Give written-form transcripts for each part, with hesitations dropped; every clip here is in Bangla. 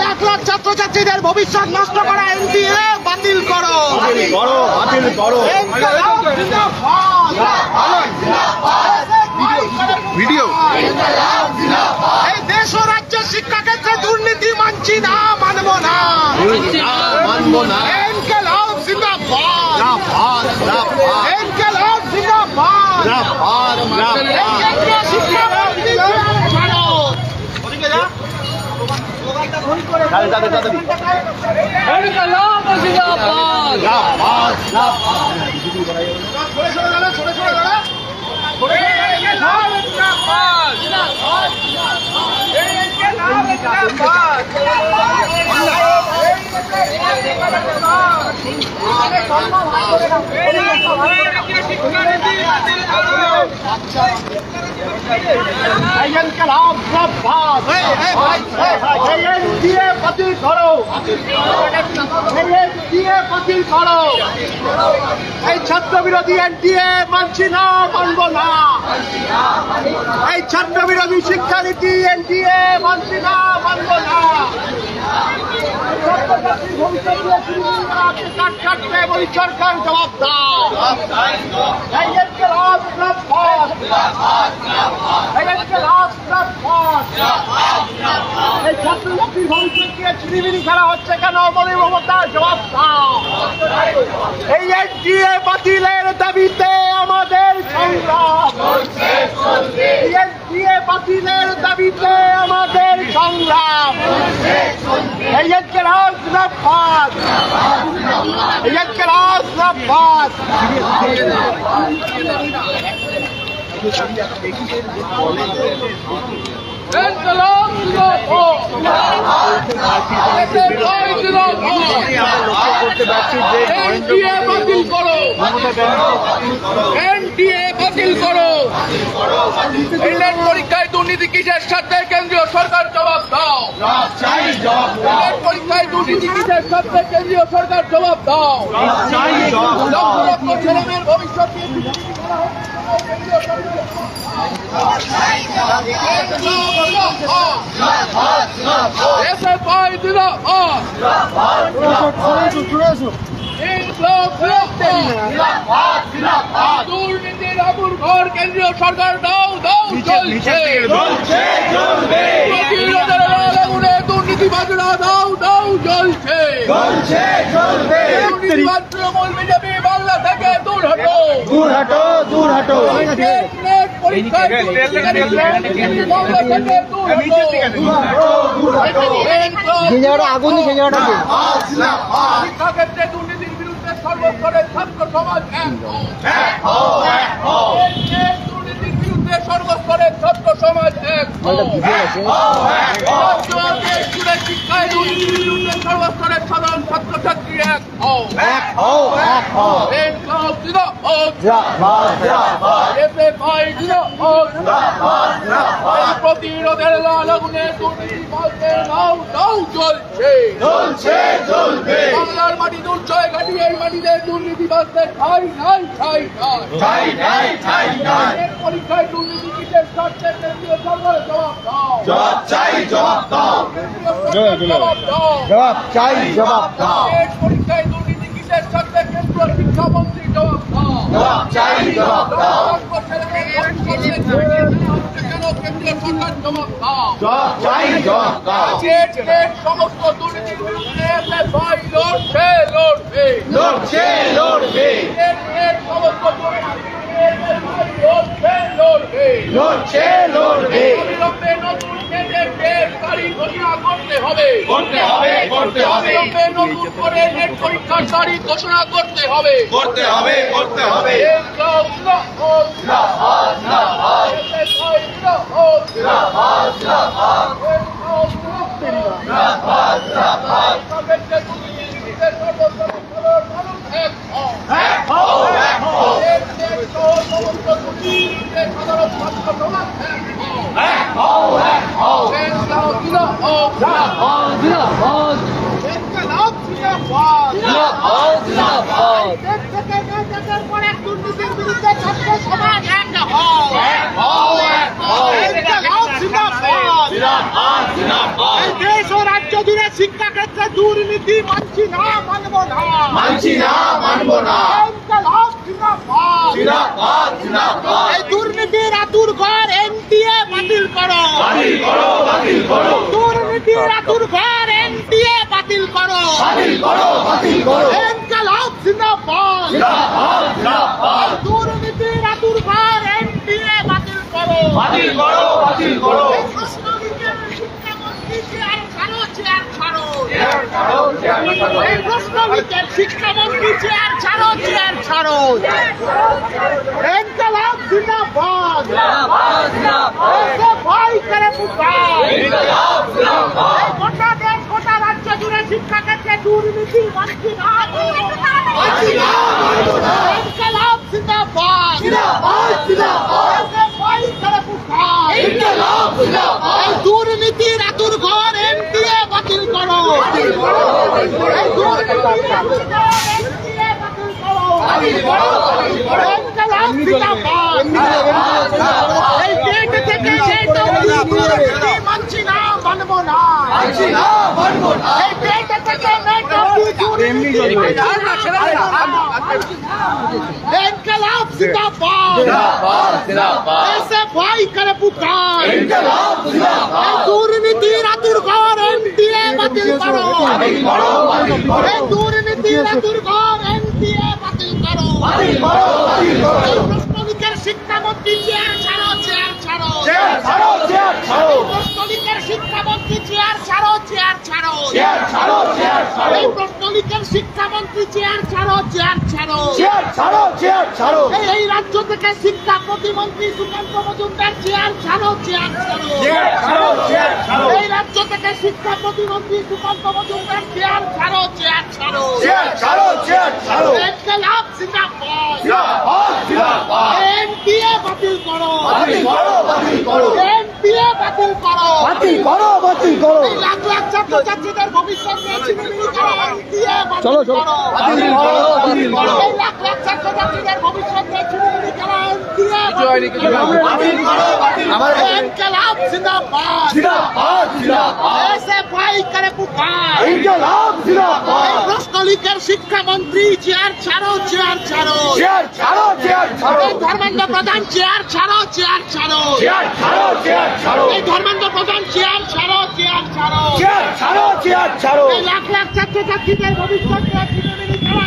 লাখ লাখ ছাত্রছাত্রীদের ভবিষ্যৎ নষ্ট করা এনডিএ বাতিল করো, বাতিল করো। ভিডিও এই দেশ ও রাজ্যের শিক্ষাক্ষেত্রে দুর্নীতি মানছি না, মানব না, মানব না। ইনকিলাব জিন্দাবাদ, ইনকিলাব জিন্দাবাদ। এই ছাত্র বিরোধী এনডিএ মানছি না, মানব না। এই ছাত্র বিরোধী শিক্ষানীতি এনডিএ মানছি না, মানব না। সরকার জবাব দাও। এই ছাত্রছাত্রীর ভবিষ্যৎকে ছিনিমিনি খেলা হচ্ছে কেন? বলে মমতা জবাব দাও। এই এনডিএ বাতিলের দাবিতে আমাদের সংগ্রাম, এনডিএ বাতিলের দাবিতে আমাদের সংগ্রাম। এই ইনকিলাব জিন্দাবাদ, এই ইনকিলাব জিন্দাবাদ। পরীক্ষায় দুর্নীতি কিসের সাথে? কেন্দ্রীয় সরকার জবাব দাও। পরীক্ষায় দুর্নীতি কিসের সাথে? কেন্দ্রীয় সরকার জবাব দাও। লক্ষ লক্ষ ছেলেমেয়ের ভবিষ্যৎ দুর্নীতির আগুন ঘর কেন্দ্রীয় সরকার দাও দাও চলছে। দুর্নীতিবাজরা দাও দাও চলছে। তৃণমূল বিজেপি বাংলা থেকে দূর হটো, দূর হটো, দূর হটো। আগুন সেই জায়গাটা শিক্ষাক্ষেত্রে দুর্নীতির বিরুদ্ধে সর্বস্তরের ছাত্র সমাজ দুর্নীতির বিরুদ্ধে সর্বস্তরের ছাত্র সমাজ এক। শিক্ষায় দুর্নীতির বিরুদ্ধে সর্বস্তরের সাধারণ ছাত্রছাত্রী এক। প্রতিরোধের লাল আগুনে দুর্নীতিবাজদের নাও নাও চলছে, বাংলার মাটি দুর্জয় ঘাটি এই মাটিতে দুর্নীতিবাজদের ঠাই নাই, ঠাই নাই। পরীক্ষায় দুর্নীতি কিসের স্বার্থে? কেন্দ্রীয় সরকার জবাব দাও, জবাব চাই, জবাব দাও, জবাব চাই, জবাব দাও। পরীক্ষায় দুর্নীতি কিসের স্বার্থে? কেন্দ্রীয় শিক্ষামন্ত্রী জবাব দাও, জবাব চাই, জবাব দাও। কেন্দ্রীয় সরকার জবাব দাও, জবাব চাই, জবাব দাও। সমস্ত দুর্নীতির বিরুদ্ধে লড়ছে, লড়বে, লড়ছে, লড়বে, সমস্ত লড়ছে, লড়বে। অবিলম্বে নতুন নেটের তারিখ ঘোষণা করতে হবে, করতে হবে, করতে হবে। অবিলম্বে নতুন করে নেট পরীক্ষার তারিখ ঘোষণা করতে হবে, করতে হবে, করতে হবে। শিক্ষাক্ষেত্রে দুর্নীতি মানছি না, মানব না, মানছি না, মানব না। ইনকলাব জিন্দাবাদ, জিন্দাবাদ, জিন্দাবাদ। এই দুর্নীতির আতুর ঘর এনটিএ বাতিল করো, বাতিল করো, বাতিল করো, দুর্নীতির আতুর ঘর এনটিএ বাতিল করো, বাতিল করো, বাতিল করো। ইনকলাব জিন্দাবাদ, জিন্দাবাদ, জিন্দাবাদ। দুর্নীতির আতুর ঘর এনটিএ বাতিল করো, বাতিল করো, বাতিল করো। এই প্রশ্নবিজ্ঞান শিক্ষামন্ত্রী চেয়ার ছাড়ো, চেয়ার ছাড়ো, চেয়ার ছাড়ো, চেয়ার ছাড়ো। এই প্রশ্নবিজ্ঞান শিক্ষামন্ত্রী চেয়ার ছাড়ো, চেয়ার ছাড়ো, ইনকলাব জিন্দাবাদ, জিন্দাবাদ, জিন্দাবাদ। ऐसे भाई करे पुकार, ইনকলাব, জিন্দাবাদ। এই গোটা দেশ গোটা রাজ্য জুড়ে শিক্ষাক্ষেত্রে দুর্নীতি মানছি না, মানছি না, মানব না। ইনকলাব জিন্দাবাদ, জিন্দাবাদ, জিন্দাবাদ। ऐसे भाई करे पुकार, ইনকলাব, জিন্দাবাদ। এই দুর্নীতির আতুর ঘর এনটিএ বাতিল করো, বাতিল করো, বাতিল করো। এই দুর্নীতির আতুর ঘর এনটিএ বাতিল করো, বাতিল করো, বাতিল করো। ইনকলাব জিন্দাবাদ, জিন্দাবাদ, জিন্দাবাদ। এই ডেট থেকে ডেট অবধি দুর্নীতি মানছি না, মানব না, মানছি না, মানব না। এই ডেট থেকে ডেট অবধি দুর্নীতি মানছি না, ইনকলাব জিন্দাবাদ, জিন্দাবাদ, জিন্দাবাদ। ऐसे भाई करे पुकार, ইনকলাব, জিন্দাবাদ। এই দুর্নীতির আতুর ঘর এনটিএ বাতিল করো, বাতিল করো, বাতিল করো। এই দুর্নীতির আতুর ঘর এনটিএ বাতিল করো, বাতিল করো, বাতিল করো। এই প্রশ্নবিকের শিক্ষামন্ত্রী চেয়ার ছাড়ো, চেয়ার ছাড়ো, চেয়ার ছাড়ো, চেয়ার ছাড়ো। প্রশ্নবিকের শিক্ষামন্ত্রী চেয়ার ছাড়ো, চেয়ার ছাড়ো, চেয়ার ছাড়ো, চেয়ার ছাড়ো। এই প্রশ্নবিকের শিক্ষামন্ত্রী চেয়ার ছাড়ো, চেয়ার ছাড়ো, চেয়ার ছাড়ো, চেয়ার ছাড়ো। এই রাজ্য থেকে শিক্ষা প্রতিমন্ত্রী সুকান্ত মজুমদার চেয়ার ছাড়ো, চেয়ার ছাড়ো, চেয়ার ছাড়ো, চেয়ার ছাড়ো। এই রাজ্য থেকে শিক্ষা প্রতিমন্ত্রী সুকান্ত মজুমদার চেয়ার ছাড়ো, চেয়ার ছাড়ো, চেয়ার ছাড়ো, চেয়ার ছাড়ো। ইনকলাব জিন্দাবাদ, জিন্দাবাদ, জিন্দাবাদ। এনটিএ বাতিল করো, বাতিল করো, বাতিল করো। এনটিএ বাতিল করো, বাতিল করো, বাতিল করো। এই লাখ লাখ ছাত্রছাত্রীদের ভবিষ্যৎ নিয়ে ছিনিমিনি করা এনটিএ বাতিল করো, বাতিল করো, বাতিল করো। এই লাখ লাখ ছাত্রছাত্রীদের ভবিষ্যৎ নিয়ে ছিনিমিনি করা এনটিএ বাতিল করো, বাতিল করো, বাতিল করো। ইনকলাব জিন্দাবাদ, জিন্দাবাদ, জিন্দাবাদ। ऐसे भाई करे पुकार, ইনকলাব, জিন্দাবাদ। প্রশ্নলিকের শিক্ষামন্ত্রী চেয়ার ছাড়ো, চেয়ার ছাড়ো, চেয়ার ছাড়ো, চেয়ার ছাড়ো। এই ধর্মেন্দ্র প্রধান চেয়ার ছাড়ো, চেয়ার ছাড়ো, চেয়ার ছাড়ো, চেয়ার ছাড়ো। এই ধর্মেন্দ্র প্রধান চেয়ার ছাড়ো, চেয়ার ছাড়ো, চেয়ার ছাড়ো, চেয়ার ছাড়ো। এই লাখ লাখ ছাত্রছাত্রীদের ভবিষ্যৎ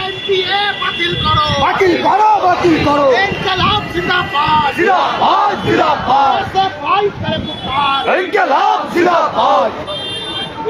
এনটিএ বাতিল করো, বাতিল করো, বাতিল করো। ইনকলাব জিন্দাবাদ, জিন্দাবাদ, জিন্দাবাদ। ऐसे भाई करे पुकार, ইনকলাব, জিন্দাবাদ।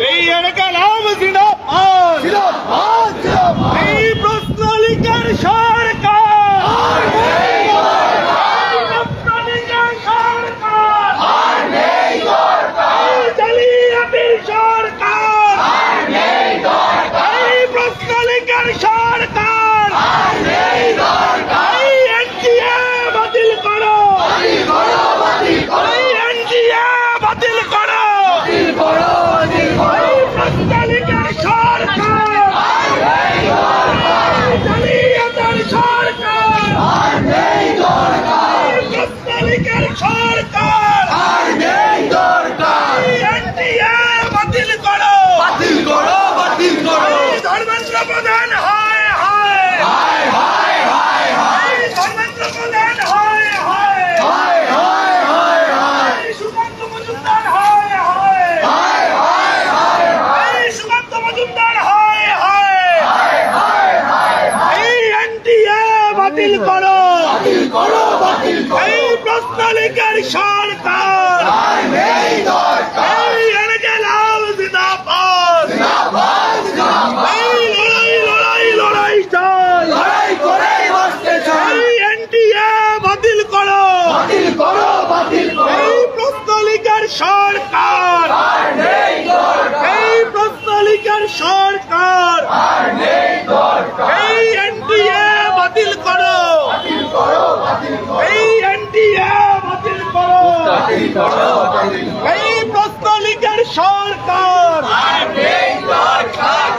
এই ইনকলাব জিন্দাবাদ, জিন্দাবাদ, জিন্দাবাদ। এই প্রশ্নলিকের সরকার, আর নেই দরকার, এই প্রশ্নলিকের সরকার, আর নেই দরকার, এই জালিয়াতির সরকার, আর নেই দরকার, এই প্রশ্নলিকের সরকার, আর নেই দরকার। এই এনটিএ বাতিল করো, বাতিল করো, বাতিল করো। এই এনটিএ বাতিল করো, বাতিল করো, বাতিল করো। এই প্রশ্নলিকের সরকার, আর নেই দরকার, এই জালিয়াতির সরকার, আর নেই দরকার, এই প্রশ্নলিকের সরকার, আর নেই দরকার। এই এনটিএ বাতিল করো, বাতিল করো, বাতিল করো। এই ধর্মেন্দ্র প্রধান হায় হায়, হায়, হায়, হায়, হায়। এই ধর্মেন্দ্র প্রধান হায় হায়, হায়, হায়, হায়, হায়। এই সুকান্ত মজুমদার হায় হায়, হায়, হায়, হায়, হায়। এই সুকান্ত মজুমদার হায় হায়, হায়, হায়, হায়, হায়। এই এনটিএ বাতিল করো, বাতিল করো, বাতিল করো। এই প্রশ্নলিকের সরকার, আর নেই দরকার। এই ইনকলাব জিন্দাবাদ, জিন্দাবাদ, জিন্দাবাদ। এই লড়াই লড়াই লড়াই চাই, লড়াই করেই বাঁচতে চাই। এই এনটিএ বাতিল করো, বাতিল করো, বাতিল করো। এই প্রশ্নলিকের সরকার, আর নেই দরকার, এই প্রশ্নলিকের সরকার, আর নেই দরকার। এই এনটিএ বাতিল করো, বাতিল করো, বাতিল করো। এই এনটিএ বাতিল করো, বাতিল করো, বাতিল করো। এই প্রশ্নলিকের সরকার, আর নেই দরকার।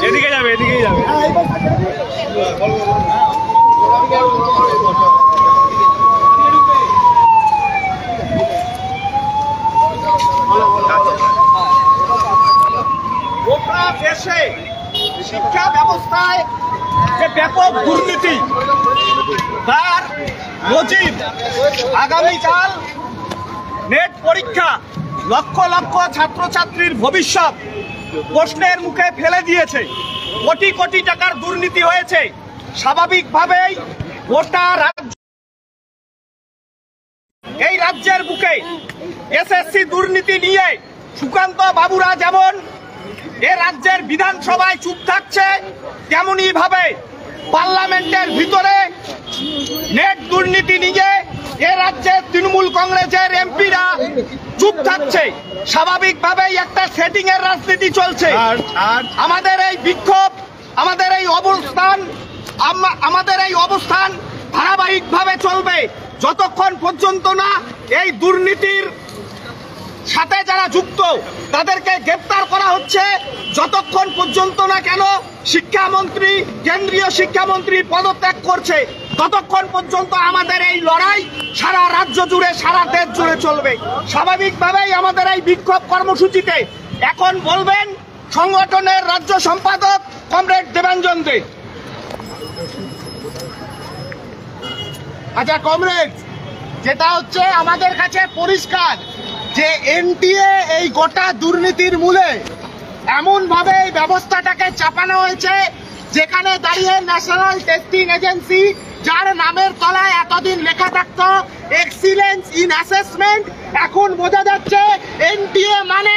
এদিকে যাবে, এদিকেই যাবে। দেশে শিক্ষা ব্যবস্থায় যে ব্যাপক দুর্নীতি তার নজির আগামীকাল নেট পরীক্ষা লক্ষ লক্ষ ছাত্রছাত্রীর ভবিষ্যৎ প্রশ্নের মুখে ফেলে দিয়েছে। কোটি কোটি টাকার দুর্নীতি হয়েছে। স্বাভাবিকভাবেই গোটা এই রাজ্যের বুকে এসএসসি দুর্নীতি নিয়ে সুকান্ত বাবুরা যেমন এ রাজ্যের বিধানসভায় চুপ থাকছে, তেমনি ভাবে পার্লামেন্টের ভিতরে নেট দুর্নীতি নিয়ে এ রাজ্যের তৃণমূল কংগ্রেসের এমপিরা চুপ থাকছে। স্বাভাবিকভাবেই একটা সেটিং এর রাজনীতি চলছে। আমাদের এই বিক্ষোভ, আমাদের এই অবস্থান ধারাবাহিকভাবে চলবে যতক্ষণ পর্যন্ত না এই দুর্নীতির সাথে যারা যুক্ত তাদেরকে গ্রেপ্তার করা হচ্ছে, যতক্ষণ পর্যন্ত না কেন শিক্ষামন্ত্রী, কেন্দ্রীয় শিক্ষামন্ত্রী পদত্যাগ করছে, ততক্ষণ পর্যন্ত আমাদের এই লড়াই সারা রাজ্য জুড়ে, সারা দেশ জুড়ে চলবে। স্বাভাবিকভাবেই আমাদের এই বিক্ষোভ কর্মসূচিতে এখন বলবেন সংগঠনের রাজ্য সম্পাদক কমরেড দেবাঞ্জন দে। আচ্ছা কমরেড, যেটা হচ্ছে আমাদের কাছে পরিষ্কার যে এনটিএ এই গোটা দুর্নীতির মূলে এমন ভাবে এই ব্যবস্থাটাকে চাপানো হয়েছে যেখানে দাঁড়িয়ে ন্যাশনাল টেস্টিং এজেন্সি, যার নামের তলায় এতদিন লেখা থাকতো এক্সিলেন্স ইন অ্যাসেসমেন্ট, এখন বোঝা যাচ্ছে এনটিএ মানে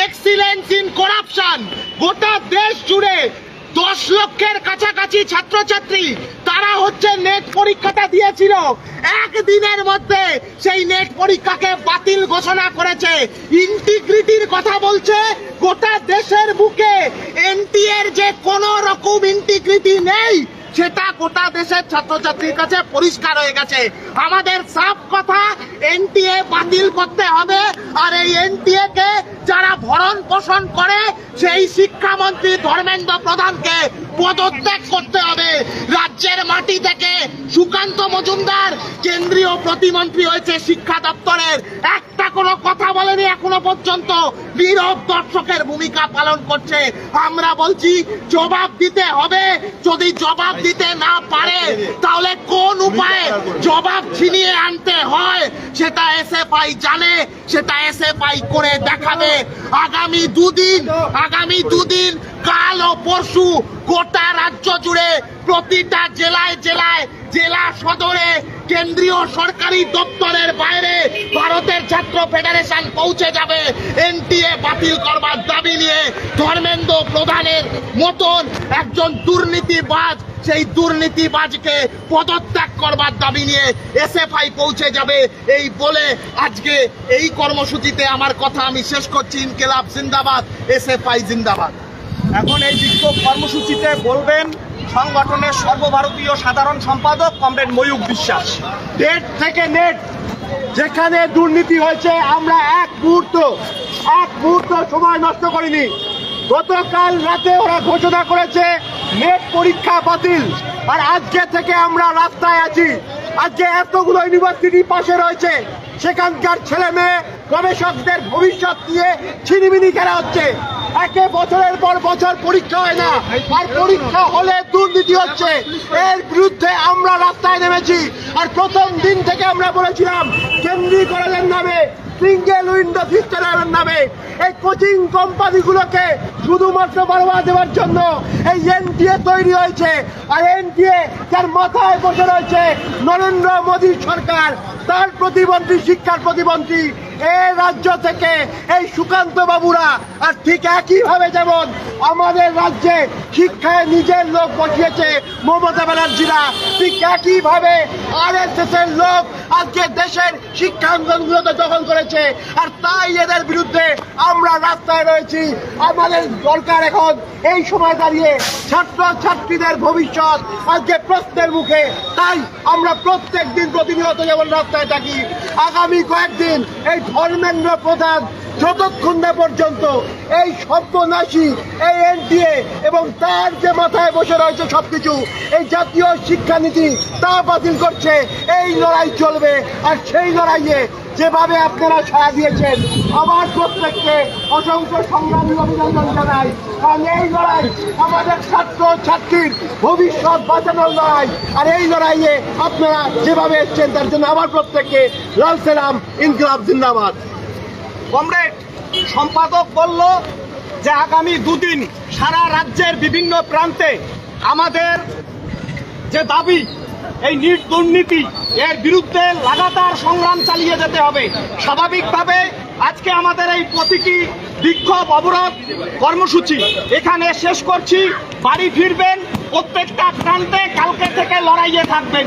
এক্সিলেন্স ইন করাপশন। গোটা দেশ জুড়ে 10 লক্ষের কাছাকাছি ছাত্রছাত্রী তারা হচ্ছে নেট পরীক্ষাটা দিয়েছিল, একদিনের মধ্যে সেই নেট পরীক্ষাকে বাতিল ঘোষণা করেছে। ইন্টিগ্রিটির কথা বলছে, গোটা দেশের বুকে এনটিএর যে কোনো রকম ইন্টিগ্রিটি নেই সেটা গোটা দেশের ছাত্রছাত্রীর কাছে পরিষ্কার হয়ে গেছে। আমাদের সাফ কথা, এনটিএ বাতিল করতে হবে। আর এই এনটিএ কে যারা ভরণ পোষণ করে সেই শিক্ষামন্ত্রী ধর্মেন্দ্র প্রধানকে পদত্যাগ করতে হবে। রাজ্যের মাটি থেকে সুকান্ত মজুমদার কেন্দ্রীয় প্রতিমন্ত্রী হয়েছে শিক্ষা দপ্তরের, একটা কোনো কথা বলেনি এখনো পর্যন্ত, নীরব দর্শকের ভূমিকা পালন করছে। আমরা বলছি জবাব দিতে হবে। যদি জবাব দিতে না পারে তাহলে কোন উপায়ে জবাব ছিনিয়ে আনতে হয় সেটা এসএফআই জানে, সেটা এসএফআই করে দেখাবে। আগামী দুদিন কাল ও পরশু গোটা রাজ্য জুড়ে প্রতিটা জেলায় জেলায়, জেলা সদরে, কেন্দ্রীয় সরকারি দপ্তরের বাইরে ভারতের ছাত্র ফেডারেশন পৌঁছে যাবে এনটিএ বাতিল করবার দাবি নিয়ে। ধর্মেন্দ্র প্রধানের মতন একজন দুর্নীতিবাজ, সেই দুর্নীতিবাজকে পদত্যাগ করবার দাবি নিয়ে এসএফআই পৌঁছে যাবে। এই বলে আজকে এই কর্মসূচিতে আমার কথা আমি শেষ করছি। ইনকিলাব জিন্দাবাদ, এসএফআই জিন্দাবাদ। এখন এই বিক্ষোভ কর্মসূচিতে বলবেন সংগঠনের সর্বভারতীয় সাধারণ সম্পাদক কমরেড ময়ূক বিশ্বাস। নেট থেকে নেট যেখানে দুর্নীতি হয়েছে আমরা এক মুহূর্ত সময় নষ্ট করিনি। গতকাল রাতে ওরা ঘোষণা করেছে নেট পরীক্ষা বাতিল, আর আজকে থেকে আমরা রাস্তায় আছি। আজকে এতগুলো ইউনিভার্সিটি পাশে রয়েছে, সেখানকার ছেলে মেয়ে গবেষকদের ভবিষ্যৎ নিয়ে ছিনিমিনি খেলা হচ্ছে। একে বছরের পর বছর পরীক্ষা হয় না, আর পরীক্ষা হলে দুর্নীতি হচ্ছে। এর বিরুদ্ধে আমরা রাস্তায় নেমেছি। আর প্রথম দিন থেকে আমরা বলেছিলাম কেন্দ্রীকরণের নামে, সিঙ্গেল উইন্ডো সিস্টেমের নামে এই কোচিং কোম্পানিগুলোকে শুধুমাত্র বাড়াবা দেওয়ার জন্য এই এনটিএ তৈরি হয়েছে। আর এনটিএ যার মাথায় বসে রয়েছে নরেন্দ্র মোদী সরকার, তার প্রতিমন্ত্রী, শিক্ষার প্রতিমন্ত্রী, এই রাজ্য থেকে এই সুকান্ত বাবুরা। আর ঠিক একইভাবে যেমন আমাদের রাজ্যে শিক্ষায় নিজের লোক বসিয়েছে মমতা ব্যানার্জিরা, ঠিক একইভাবে আরএসএস এর লোক আজকে দেশের শিক্ষাঙ্গনগুলোতে দখল করেছে। আর তাই এদের বিরুদ্ধে আমরা রাস্তায় রয়েছি। আমাদের দরকার এখন এই সময় দাঁড়িয়ে ছাত্রছাত্রীদের ভবিষ্যৎ আজকে প্রশ্নের মুখে। তাই আমরা প্রত্যেক দিন প্রতিনিয়ত যেমন রাস্তায় থাকি, আগামী কয়েকদিন এই ধর্মেন্দ্র প্রধান যতক্ষণ না পর্যন্ত এই সর্বনাশী এই এনটিএ এবং তার যে মাথায় বসে রয়েছে সবকিছু এই জাতীয় শিক্ষানীতি তা বাতিল করছে, এই লড়াই চলবে। আর সেই লড়াইয়ে যেভাবে আপনারা সাড়া দিয়েছেন, আমার প্রত্যেককে অসংখ্য সংগ্রামী অভিনন্দন জানাই। কারণ এই লড়াই আমাদের ছাত্র ছাত্রীর ভবিষ্যৎ বাঁচানোর লড়াই। আর এই লড়াইয়ে আপনারা যেভাবে এসছেন তার জন্য আমার প্রত্যেককে লাল সালাম, ইনকিলাব জিন্দাবাদ। কমরেড সম্পাদক বলল যে আগামী দুদিন সারা রাজ্যের বিভিন্ন প্রান্তে আমাদের যে দাবি এই নিট দুর্নীতি এর বিরুদ্ধে লাগাতার সংগ্রাম চালিয়ে যেতে হবে। স্বাভাবিকভাবে আজকে আমাদের এই প্রতীকী বিক্ষোভ অবরোধ কর্মসূচি এখানে শেষ করছি। বাড়ি ফিরবেন, প্রত্যেকটা প্রান্তে কালকে থেকে লড়াইয়ে থাকবেন।